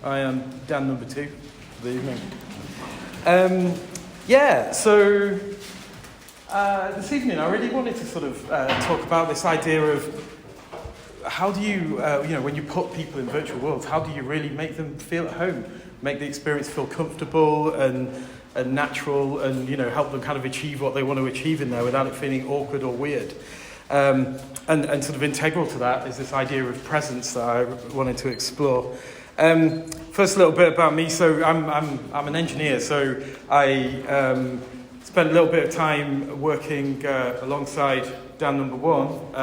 I am Dan number 2 for the evening. So this evening I really wanted to sort of talk about this idea of how do you, when you put people in virtual worlds, how do you really make them feel at home, make the experience feel comfortable and natural, and help them kind of achieve what they want to achieve in there without it feeling awkward or weird. And sort of integral to that is this idea of presence that I wanted to explore. First, a little bit about me. So I'm an engineer. So I spent a little bit of time working alongside Dan number 1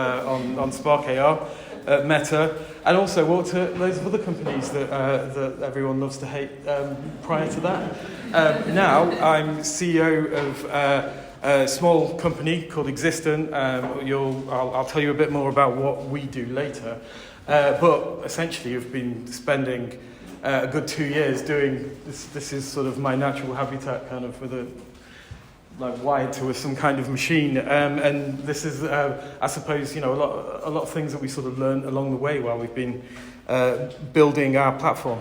on Spark AR at Meta, and also worked at loads of other companies that everyone loves to hate prior to that. Now I'm CEO of a small company called Existent. I'll tell you a bit more about what we do later. But essentially, I've been spending a good 2 years doing this. This is sort of my natural habitat, kind of with wired to some kind of machine. And this is, I suppose, a lot of things that we sort of learned along the way while we've been building our platform.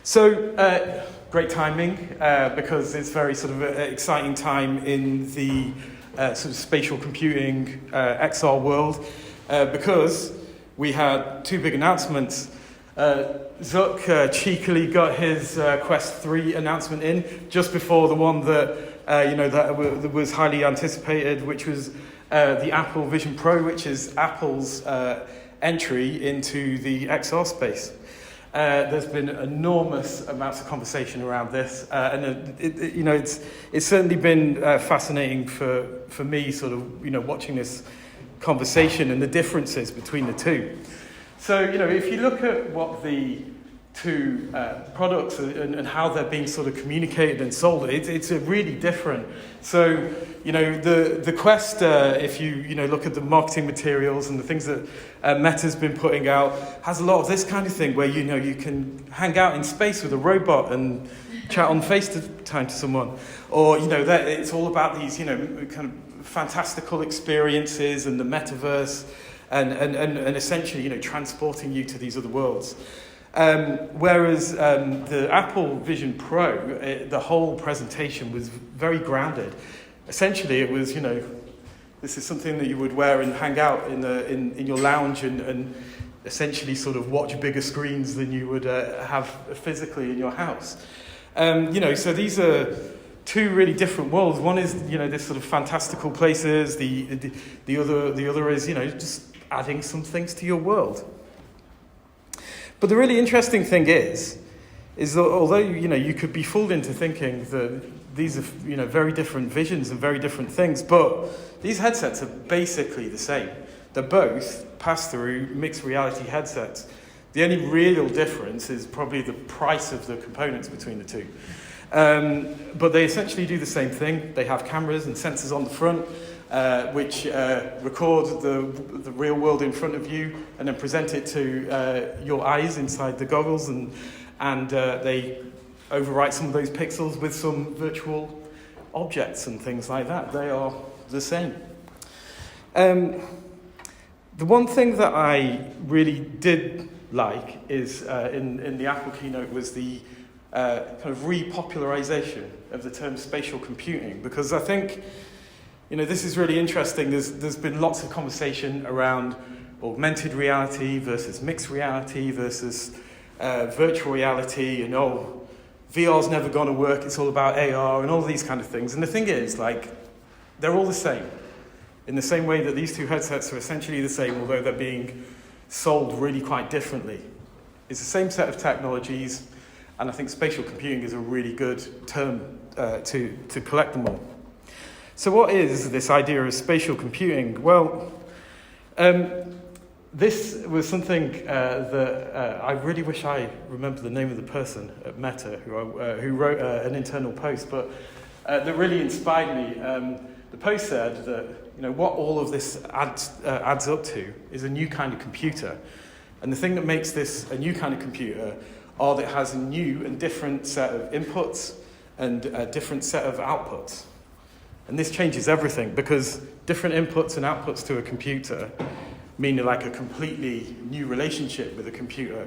So. Great timing, because it's very sort of exciting time in the sort of spatial computing XR world, because we had 2 big announcements. Zuck cheekily got his Quest 3 announcement in just before the one that was highly anticipated, which was the Apple Vision Pro, which is Apple's entry into the XR space. There's been enormous amounts of conversation around this, and it's certainly been fascinating for me, sort of watching this conversation and the differences between the two. So if you look at what the 2 products and how they're being sort of communicated and sold, it's a really different. So the Quest, if you look at the marketing materials and the things that Meta's been putting out, has a lot of this kind of thing where you can hang out in space with a robot and chat on FaceTime to someone, or that it's all about these kind of fantastical experiences and the metaverse and essentially transporting you to these other worlds. Whereas the Apple Vision Pro, the whole presentation was very grounded. Essentially, it was, this is something that you would wear and hang out in your lounge and essentially sort of watch bigger screens than you would have physically in your house. So these are 2 really different worlds. One is, this sort of fantastical places. The other is, just adding some things to your world. But the really interesting thing is that although you could be fooled into thinking that these are very different visions and very different things, but these headsets are basically the same. They're both pass-through mixed reality headsets. The only real difference is probably the price of the components between the 2. But they essentially do the same thing. They have cameras and sensors on the front, which record the real world in front of you and then present it to your eyes inside the goggles, and they overwrite some of those pixels with some virtual objects and things like that. They are the same. The one thing that I really did like is in the Apple keynote was the kind of repopularization of the term spatial computing, because I think this is really interesting. There's been lots of conversation around augmented reality versus mixed reality versus virtual reality, and VR's never going to work, it's all about AR and all these kind of things. And the thing is, they're all the same, in the same way that these 2 headsets are essentially the same, although they're being sold really quite differently. It's the same set of technologies, and I think spatial computing is a really good term to collect them all. So what is this idea of spatial computing? Well, this was something that I really wish I remember the name of the person at Meta who wrote an internal post, but that really inspired me. The post said that what all of this adds up to is a new kind of computer, and the thing that makes this a new kind of computer are that it has a new and different set of inputs and a different set of outputs. And this changes everything, because different inputs and outputs to a computer mean a completely new relationship with a computer.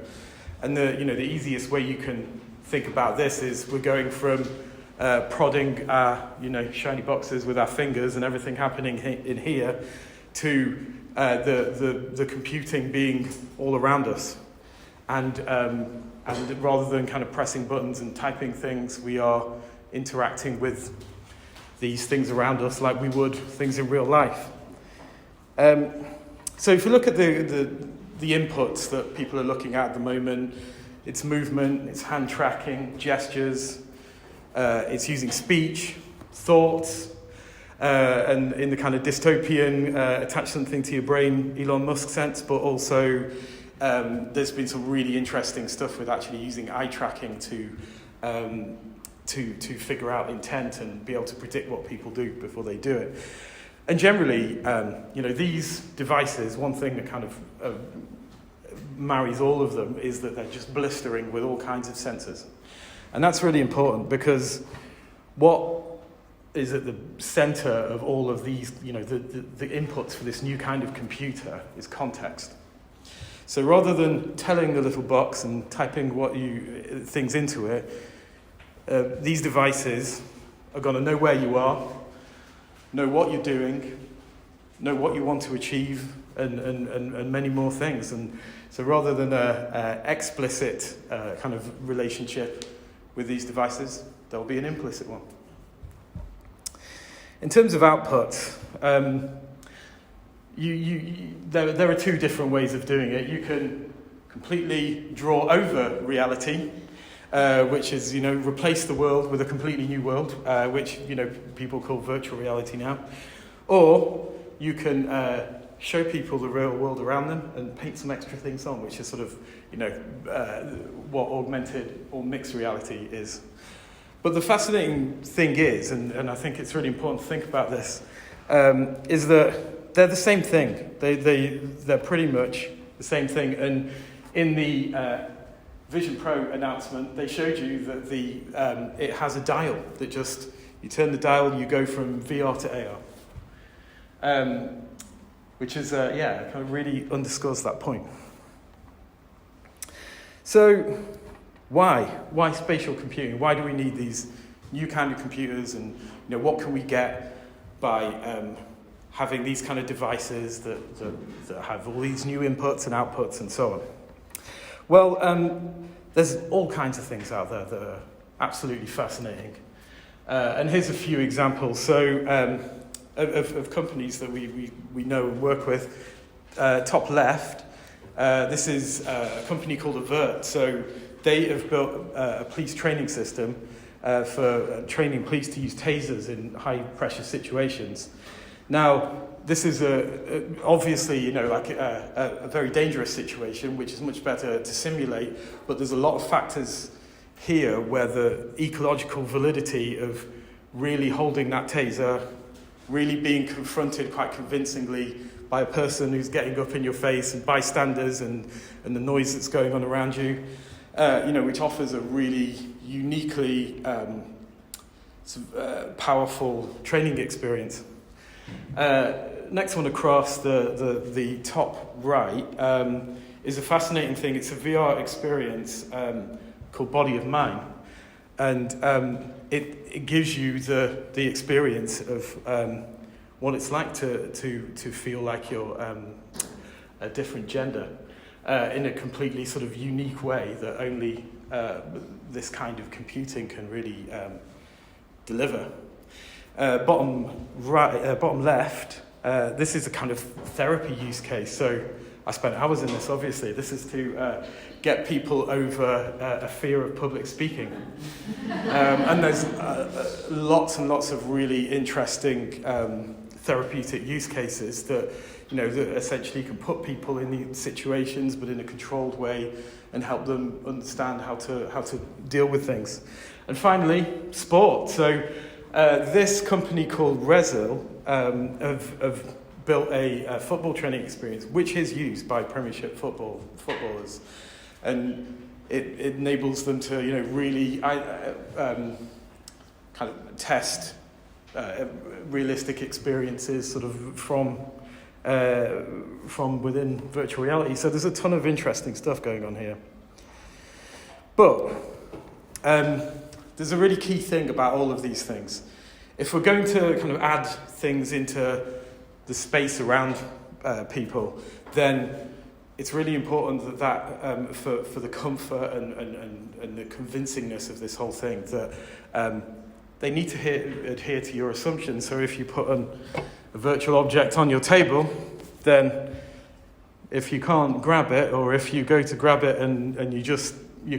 And the easiest way you can think about this is we're going from prodding our shiny boxes with our fingers and everything happening in here to the computing being all around us. And rather than kind of pressing buttons and typing things, we are interacting with these things around us like we would things in real life. So if you look at the inputs that people are looking at the moment, it's movement, it's hand tracking, gestures, it's using speech, thoughts, and in the kind of dystopian attach something to your brain Elon Musk sense, but also there's been some really interesting stuff with actually using eye tracking to figure out intent and be able to predict what people do before they do it. And generally, these devices, one thing that kind of marries all of them is that they're just blistering with all kinds of sensors. And that's really important because what is at the center of all of these, the inputs for this new kind of computer is context. So rather than telling the little box and typing things into it, these devices are going to know where you are, know what you're doing, know what you want to achieve, and many more things. And so rather than an explicit kind of relationship with these devices, there'll be an implicit one. In terms of output, there are two different ways of doing it. You can completely draw over reality, which is, replace the world with a completely new world, which, people call virtual reality now. Or you can show people the real world around them and paint some extra things on, which is sort of, what augmented or mixed reality is. But the fascinating thing is, and I think it's really important to think about this, is that they're the same thing. They're pretty much the same thing. And in the Vision Pro announcement, they showed you that it has a dial that just, you turn the dial, you go from VR to AR. Which is, kind of really underscores that point. So, why spatial computing? Why do we need these new kind of computers? And what can we get by having these kind of devices that have all these new inputs and outputs and so on? Well, there's all kinds of things out there that are absolutely fascinating. And here's a few examples. So, of companies that we know and work with. Top left, this is a company called Avert. So they have built a police training system for training police to use tasers in high-pressure situations. Now, this is obviously, a very dangerous situation, which is much better to simulate, but there's a lot of factors here where the ecological validity of really holding that taser, really being confronted quite convincingly by a person who's getting up in your face and bystanders and the noise that's going on around you, which offers a really uniquely powerful training experience. Next one across, the top right, is a fascinating thing. It's a VR experience called Body of Mine. And it gives you the experience of what it's like to feel like you're a different gender in a completely sort of unique way that only this kind of computing can really deliver. Bottom left, this is a kind of therapy use case. So I spent hours in this, obviously. This is to get people over a fear of public speaking. And there's lots and lots of really interesting therapeutic use cases that, that essentially can put people in these situations, but in a controlled way, and help them understand how to deal with things. And finally, sport. So this company called Resil have built a football training experience, which is used by Premiership footballers, and it enables them to, really kind of test realistic experiences, sort of from within virtual reality. So there's a ton of interesting stuff going on here. But there's a really key thing about all of these things. If we're going to kind of add things into the space around people, then it's really important that for the comfort and the convincingness of this whole thing, that they need to adhere to your assumptions. So if you put a virtual object on your table, then if you can't grab it, or if you go to grab it and you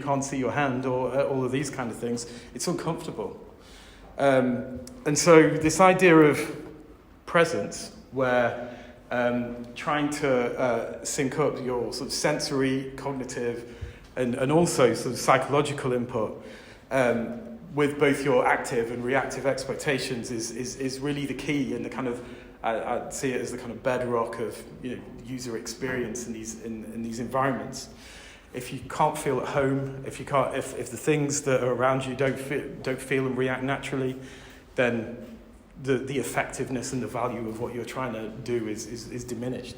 can't see your hand, or all of these kind of things, it's uncomfortable. And so this idea of presence, where trying to sync up your sort of sensory, cognitive, and also sort of psychological input with both your active and reactive expectations is really the key, and the kind of I'd see it as the kind of bedrock of user experience in these environments. If you can't feel at home, if the things that are around you don't feel and react naturally, then the effectiveness and the value of what you're trying to do is diminished.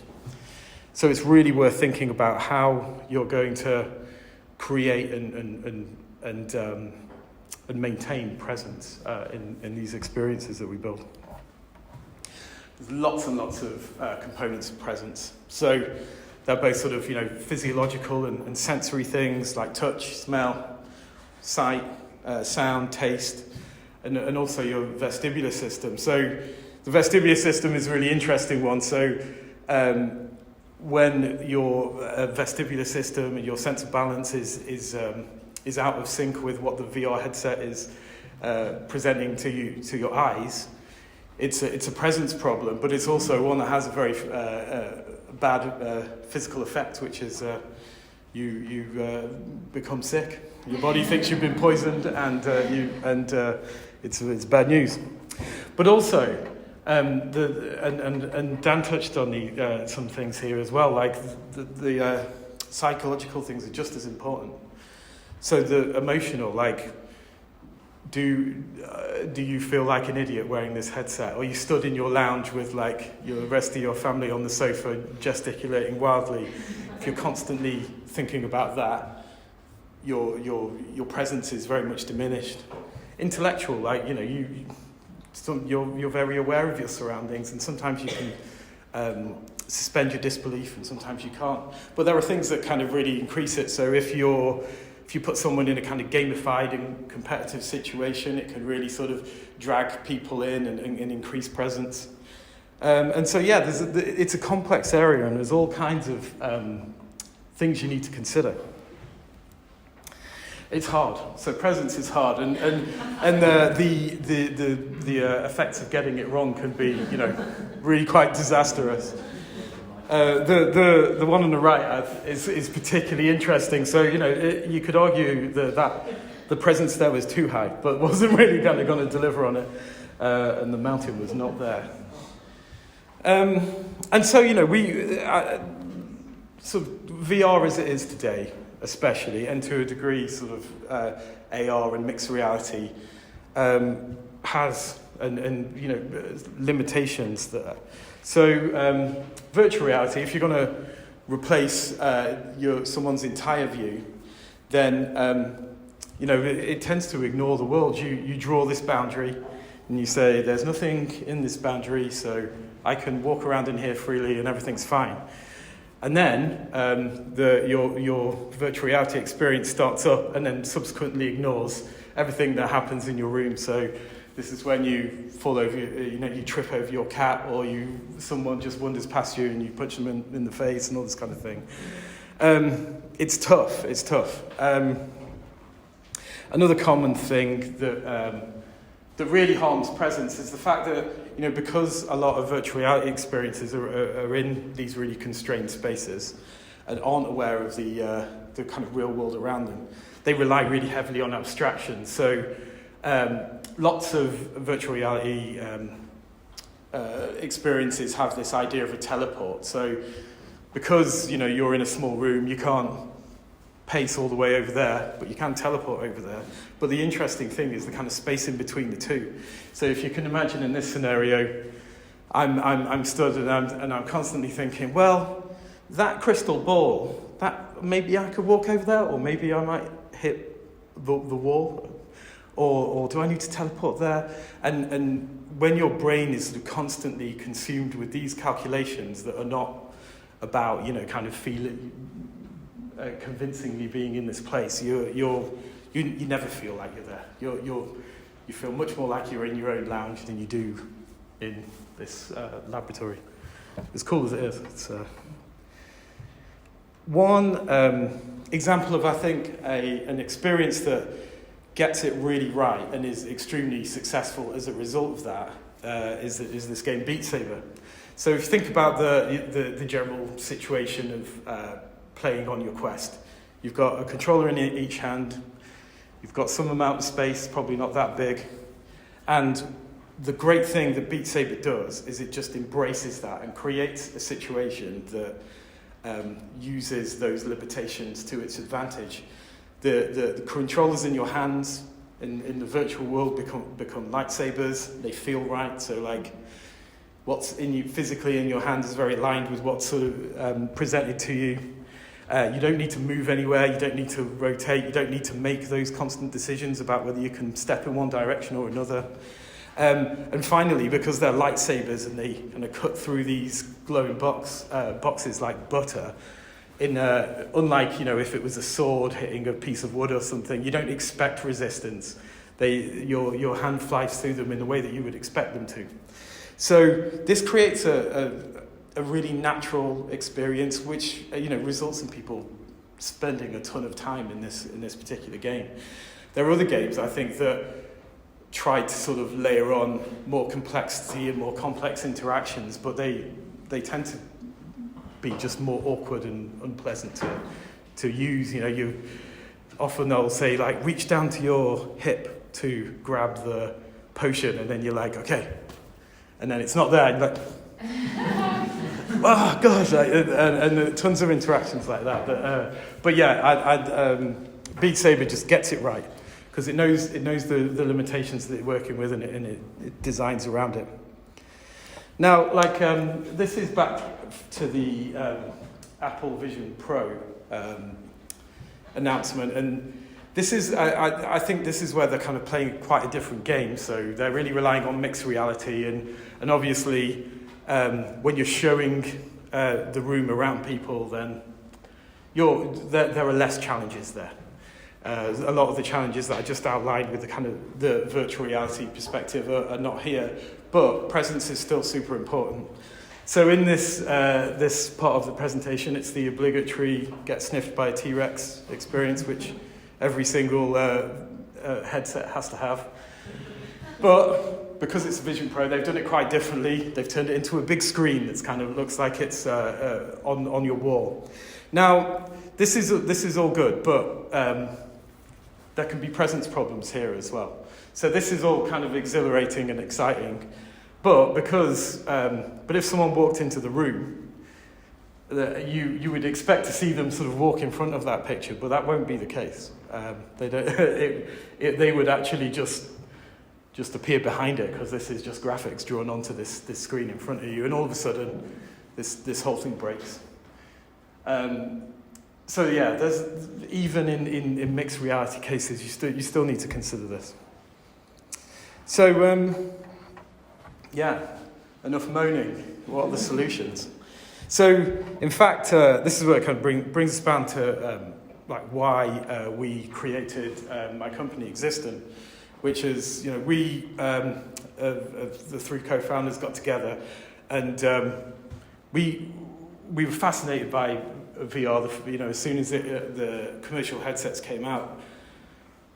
So it's really worth thinking about how you're going to create and maintain presence in these experiences that we build. There's lots and lots of components of presence. So they're both sort of physiological and sensory things like touch, smell, sight, sound, taste, and also your vestibular system. So the vestibular system is a really interesting one. So when your vestibular system and your sense of balance is out of sync with what the VR headset is presenting to your eyes, it's a presence problem, but it's also one that has a very bad physical effect, which is you become sick. Your body thinks you've been poisoned, and it's bad news. But also, and Dan touched on some things here as well, like the psychological things are just as important. So the emotional, like, do you feel like an idiot wearing this headset? Or you stood in your lounge with like the rest of your family on the sofa gesticulating wildly? If you're constantly thinking about that, your presence is very much diminished. Intellectual, like you're very aware of your surroundings, and sometimes you can suspend your disbelief, and sometimes you can't. But there are things that kind of really increase it. So if you put someone in a kind of gamified and competitive situation, it can really sort of drag people in and increase presence. And so, yeah, it's a complex area, and there's all kinds of things you need to consider. It's hard. So presence is hard, and the effects of getting it wrong can be, really quite disastrous. The one on the right is particularly interesting. So you could argue that the presence there was too high, but wasn't really going to deliver on it, and the mountain was not there. And so we sort of VR as it is today, especially, and to a degree, sort of AR and mixed reality has limitations there. So virtual reality, if you're going to replace someone's entire view, then it tends to ignore the world. You draw this boundary, and you say there's nothing in this boundary, so I can walk around in here freely, and everything's fine. And then your virtual reality experience starts up, and then subsequently ignores everything that happens in your room. So this is when you fall over, you trip over your cat, or someone just wanders past you and you punch them in the face and all this kind of thing. It's tough. Another common thing that really harms presence is the fact that, because a lot of virtual reality experiences are in these really constrained spaces and aren't aware of the kind of real world around them, they rely really heavily on abstraction. So lots of virtual reality experiences have this idea of a teleport. So because you're in a small room, you can't pace all the way over there, but you can teleport over there. But the interesting thing is the kind of space in between the two. So if you can imagine in this scenario, I'm stood and I'm constantly thinking, well, that crystal ball, that maybe I could walk over there, or maybe I might hit the wall? Or do I need to teleport there? And when your brain is sort of constantly consumed with these calculations that are not about, kind of feeling convincingly being in this place, you never feel like you're there. You feel much more like you're in your own lounge than you do in this laboratory. As cool as it is, it's one example of, I think, an experience that gets it really right and is extremely successful as a result of that is this game Beat Saber. So if you think about the general situation of playing on your Quest, you've got a controller in each hand, you've got some amount of space, probably not that big, and the great thing that Beat Saber does is it just embraces that and creates a situation that uses those limitations to its advantage. The controllers in your hands in the virtual world become lightsabers. They feel right. So like what's physically in your hand is very aligned with what's sort of presented to you. You don't need to move anywhere. You don't need to rotate. You don't need to make those constant decisions about whether you can step in one direction or another. And finally, because they're lightsabers and they kind of cut through these glowing boxes like butter, unlike if it was a sword hitting a piece of wood or something, you don't expect resistance. Your hand flies through them in the way that you would expect them to. So this creates a really natural experience, which results in people spending a ton of time in this particular game. There are other games, I think, that try to sort of layer on more complexity and more complex interactions, but they tend to be just more awkward and unpleasant to use. You often they'll say like reach down to your hip to grab the potion, and then you're like, okay, and then it's not there, and you're like oh gosh, and tons of interactions like that. But yeah, Beat Saber just gets it right because it knows the limitations that it's working with, and it designs around it. Now, this is back to the Apple Vision Pro announcement, and this is, I think this is where they're kind of playing quite a different game. So they're really relying on mixed reality, and obviously when you're showing the room around people, then there are less challenges there. A lot of the challenges that I just outlined with the kind of the virtual reality perspective are not here, but presence is still super important. So in this part of the presentation, it's the obligatory get sniffed by a T-Rex experience, which every single headset has to have. But because it's a Vision Pro, they've done it quite differently. They've turned it into a big screen that's kind of looks like it's on your wall. Now, this is all good, but there can be presence problems here as well. So this is all kind of exhilarating and exciting, but if someone walked into the room, you would expect to see them sort of walk in front of that picture, but that won't be the case. They would actually just appear behind it, because this is just graphics drawn onto this screen in front of you, and all of a sudden this whole thing breaks. So yeah, there's even in mixed reality cases, you still need to consider this. So yeah, enough moaning. What are the solutions? So in fact, this is where it kind of brings us down to why we created my company Existent, which is we the three co-founders got together, and we were fascinated by VR, as soon as the commercial headsets came out.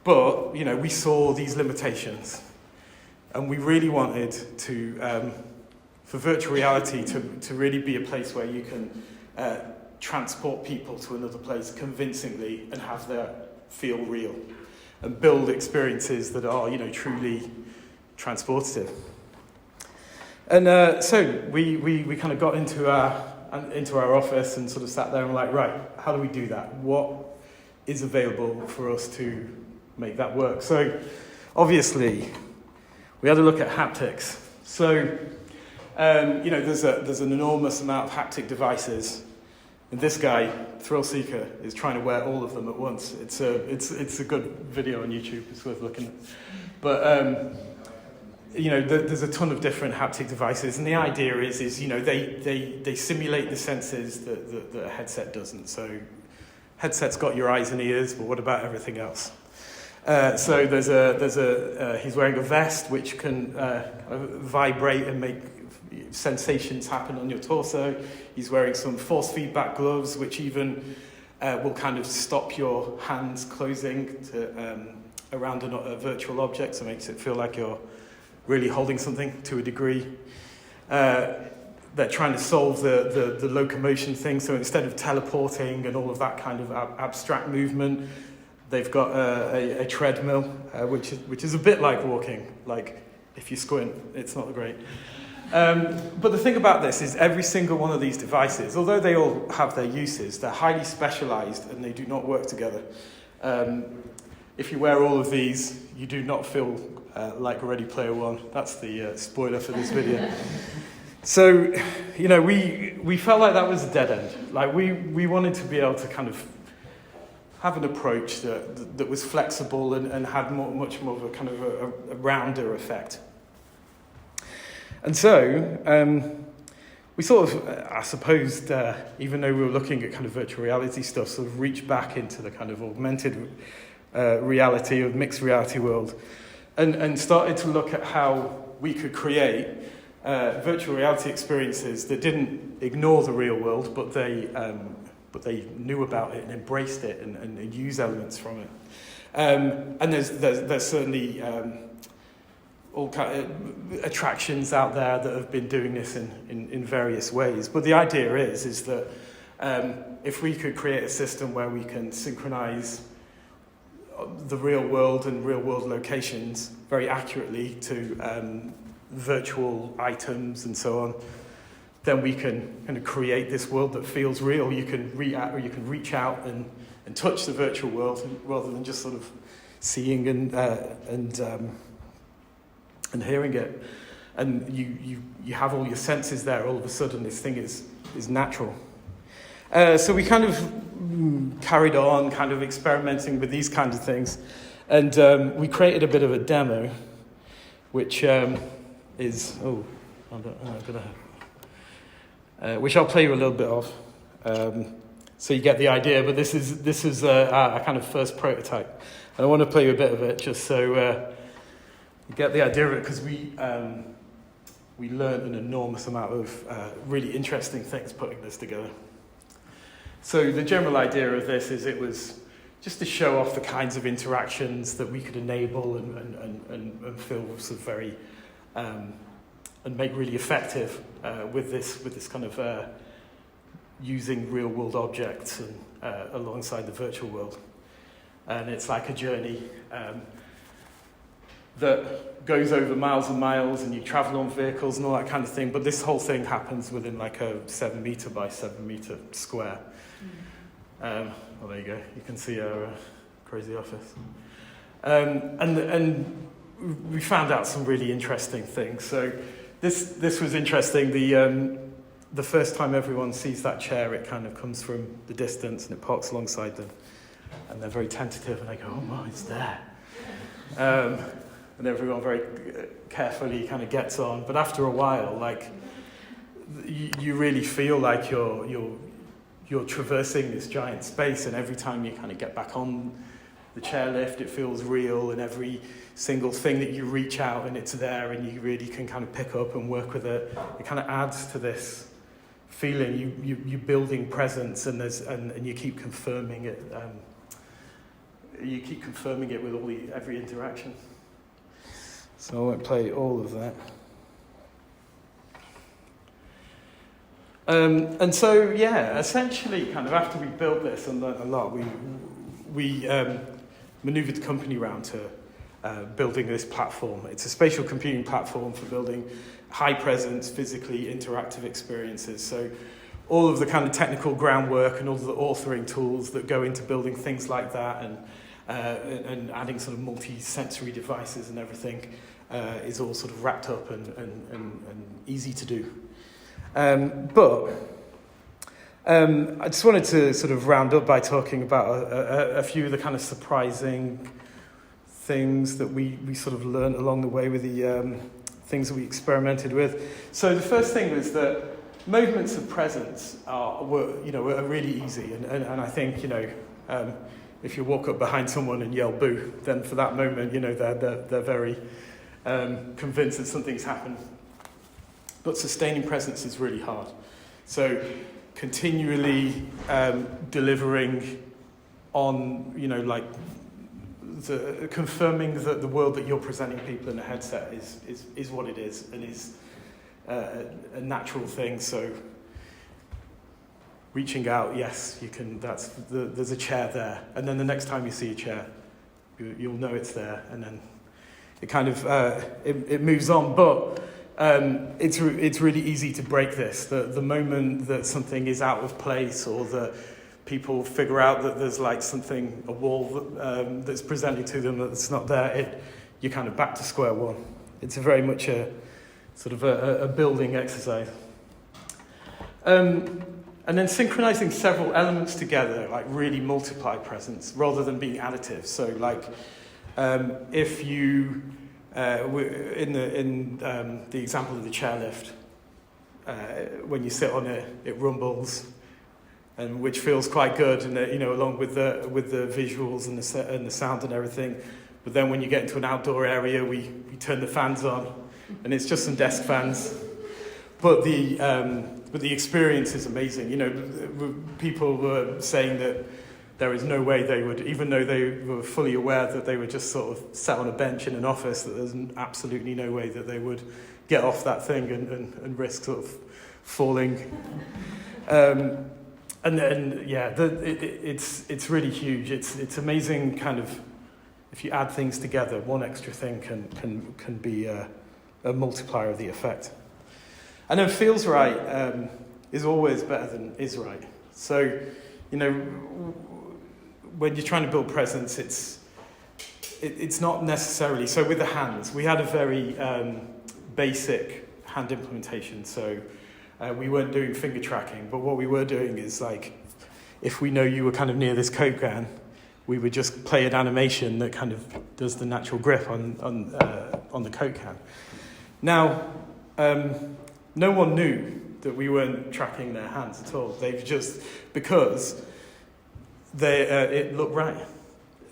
But, we saw these limitations, and we really wanted to, for virtual reality to really be a place where you can transport people to another place convincingly and have that feel real, and build experiences that are, truly transportative. And so we kind of got into our office and sort of sat there and like, right, how do we do that? What is available for us to make that work? So obviously we had to look at haptics. So there's an enormous amount of haptic devices And this guy, Thrill Seeker, is trying to wear all of them at once. It's a good video on YouTube. It's worth looking at. But there's a ton of different haptic devices, and the idea is they simulate the senses that a headset doesn't. So, headset's got your eyes and ears, but what about everything else? So he's wearing a vest which can vibrate and make sensations happen on your torso. He's wearing some force feedback gloves which even will kind of stop your hands closing around a virtual object, so it makes it feel like you're really holding something to a degree. They're trying to solve the locomotion thing, so instead of teleporting and all of that kind of abstract movement, they've got a treadmill, which is a bit like walking. Like, if you squint, it's not great. But the thing about this is every single one of these devices, although they all have their uses, they're highly specialized and they do not work together. If you wear all of these, you do not feel like Ready Player One. That's the spoiler for this video. So, we felt like that was a dead end. Like, we wanted to be able to kind of have an approach that was flexible and had much more of a kind of a rounder effect. And so, we sort of, I suppose, even though we were looking at kind of virtual reality stuff, sort of reached back into the kind of augmented reality or mixed reality world and started to look at how we could create virtual reality experiences that didn't ignore the real world, but they knew about it and embraced it and used elements from it. And there's certainly all kind of attractions out there that have been doing this in various ways. But the idea is that if we could create a system where we can synchronize the real world and real world locations very accurately to virtual items and so on, then we can kind of create this world that feels real. You can reach out and touch the virtual world rather than just sort of seeing and hearing it. And you have all your senses there. All of a sudden, this thing is natural. So we kind of carried on, kind of experimenting with these kinds of things, and we created a bit of a demo, which is which I'll play you a little bit of, so you get the idea. But this is a kind of first prototype, and I want to play you a bit of it just so you get the idea of it, because we learned an enormous amount of really interesting things putting this together. So the general idea of this is it was just to show off the kinds of interactions that we could enable and feel sort of very and make really effective with this kind of using real world objects and alongside the virtual world. And it's like a journey that goes over miles and miles, and you travel on vehicles and all that kind of thing. But this whole thing happens within like a 7 meter by 7 meter square. Well, there you go. You can see our crazy office. And we found out some really interesting things. So this was interesting. The first time everyone sees that chair, it kind of comes from the distance and it parks alongside them, and they're very tentative and they go, "Oh my, it's there." And everyone very carefully kind of gets on. But after a while, like you really feel like you're traversing this giant space, and every time you kind of get back on the chairlift, it feels real, and every single thing that you reach out and it's there and you really can kind of pick up and work with it, it kind of adds to this feeling. You're building presence, and you keep confirming it. You keep confirming it with every interaction. So I won't play all of that. And so, yeah, essentially, kind of after we built this and learned a lot, we maneuvered the company around to building this platform. It's a spatial computing platform for building high-presence, physically interactive experiences. So all of the kind of technical groundwork and all of the authoring tools that go into building things like that and adding sort of multi-sensory devices and everything is all sort of wrapped up and easy to do. But I just wanted to sort of round up by talking about a few of the kind of surprising things that we sort of learned along the way with the things that we experimented with. So the first thing was that moments of presence were really easy, and I think if you walk up behind someone and yell boo, then for that moment they're very convinced that something's happened. But sustaining presence is really hard. So continually delivering on, confirming that the world that you're presenting people in a headset is what it is and is a natural thing. So reaching out, yes, you can. There's a chair there, and then the next time you see a chair, you'll know it's there, and then it kind of it moves on. But it's really easy to break this. The moment that something is out of place, or that people figure out that there's like a wall that's presented to them that's not there, you're kind of back to square one. It's very much a sort of a building exercise. And then synchronizing several elements together, like really multiply presence rather than being additive. So like if you in the example of the chairlift, when you sit on it, it rumbles, and which feels quite good, and along with the visuals and the sound and everything. But then when you get into an outdoor area, we turn the fans on, and it's just some desk fans. But the experience is amazing. People were saying that there is no way they would, even though they were fully aware that they were just sort of sat on a bench in an office, that there's absolutely no way that they would get off that thing and risk sort of falling. It's really huge. It's amazing, kind of, if you add things together, one extra thing can be a multiplier of the effect. And then feels right is always better than is right. So, when you're trying to build presence, it's not necessarily. So with the hands, we had a very basic hand implementation. So we weren't doing finger tracking, but what we were doing is, like, if we know you were kind of near this Coke can, we would just play an animation that kind of does the natural grip on the Coke can. Now, no one knew that we weren't tracking their hands at all. They've just, because it looked right.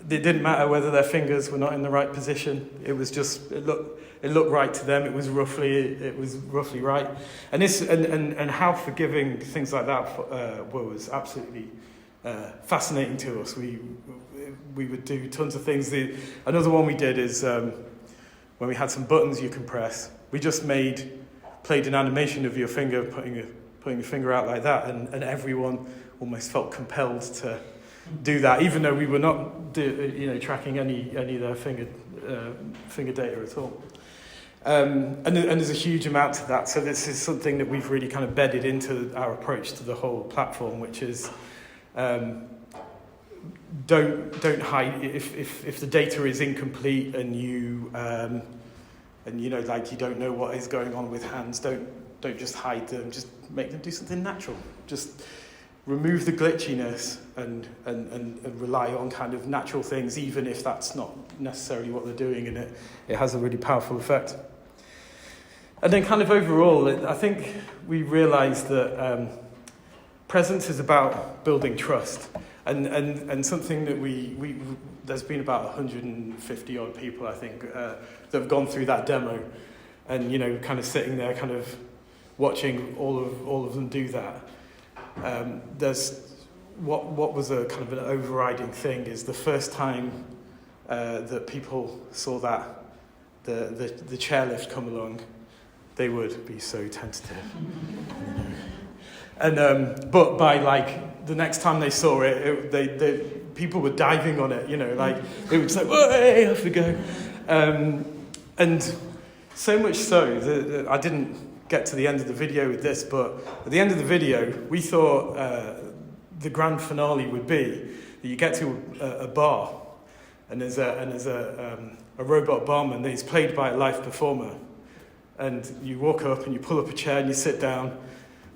It didn't matter whether their fingers were not in the right position. It was just, it looked right to them. It was roughly right. And how forgiving things like that was absolutely fascinating to us. We would do tons of things. Another one we did is when we had some buttons you can press, we just played an animation of your finger putting your finger out like that, and everyone almost felt compelled to do that, even though we were not tracking any of their finger data at all. And there's a huge amount to that. So this is something that we've really kind of bedded into our approach to the whole platform, which is don't hide if the data is incomplete and you don't know what is going on with hands. Don't just hide them. Just make them do something natural. Just remove the glitchiness and rely on kind of natural things, even if that's not necessarily what they're doing, and it has a really powerful effect. And then kind of overall, I think we realised that presence is about building trust, and something that there's been about 150 odd people, I think, that have gone through that demo, and kind of sitting there, kind of watching all of them do that. There's what was a kind of an overriding thing is the first time that people saw that the chairlift come along, they would be so tentative. And but by like the next time they saw it, they people were diving on it, like they would say, "Hey, off we go," and so much so that I didn't get to the end of the video with this, but at the end of the video, we thought the grand finale would be that you get to a bar, and there's a robot barman that is played by a live performer, and you walk up and you pull up a chair and you sit down,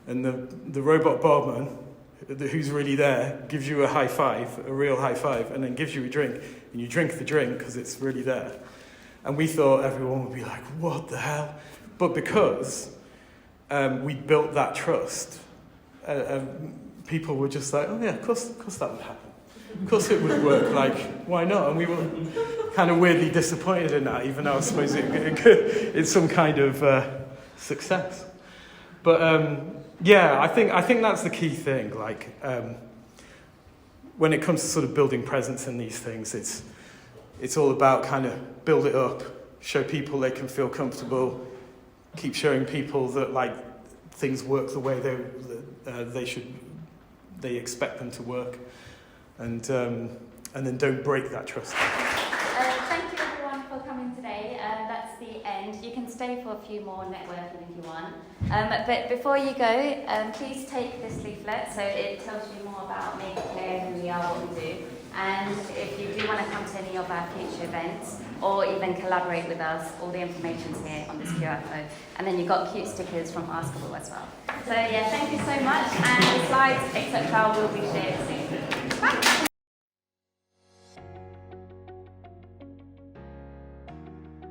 and the robot barman who's really there, gives you a high five, a real high five, and then gives you a drink, and you drink the drink because it's really there. And we thought everyone would be like, what the hell? But because we built that trust, people were just like, oh yeah, of course that would happen. Of course it would work, like, why not? And we were kind of weirdly disappointed in that, even though I suppose it's some kind of success. But yeah, I think that's the key thing. Like, when it comes to sort of building presence in these things, it's all about kind of build it up, show people they can feel comfortable, keep showing people that like things work the way they expect them to work, and then don't break that trust. Thank you everyone for coming today. That's the end. You can stay for a few more networking if you want. But before you go, please take this leaflet, so it tells you more about Make It Clear, who we are, what we do. And if you do want to come to any of our future events, or even collaborate with us, all the information's here on this QR code. And then you've got cute stickers from Askable as well. So yeah, thank you so much. And the slides, etc., will be shared soon.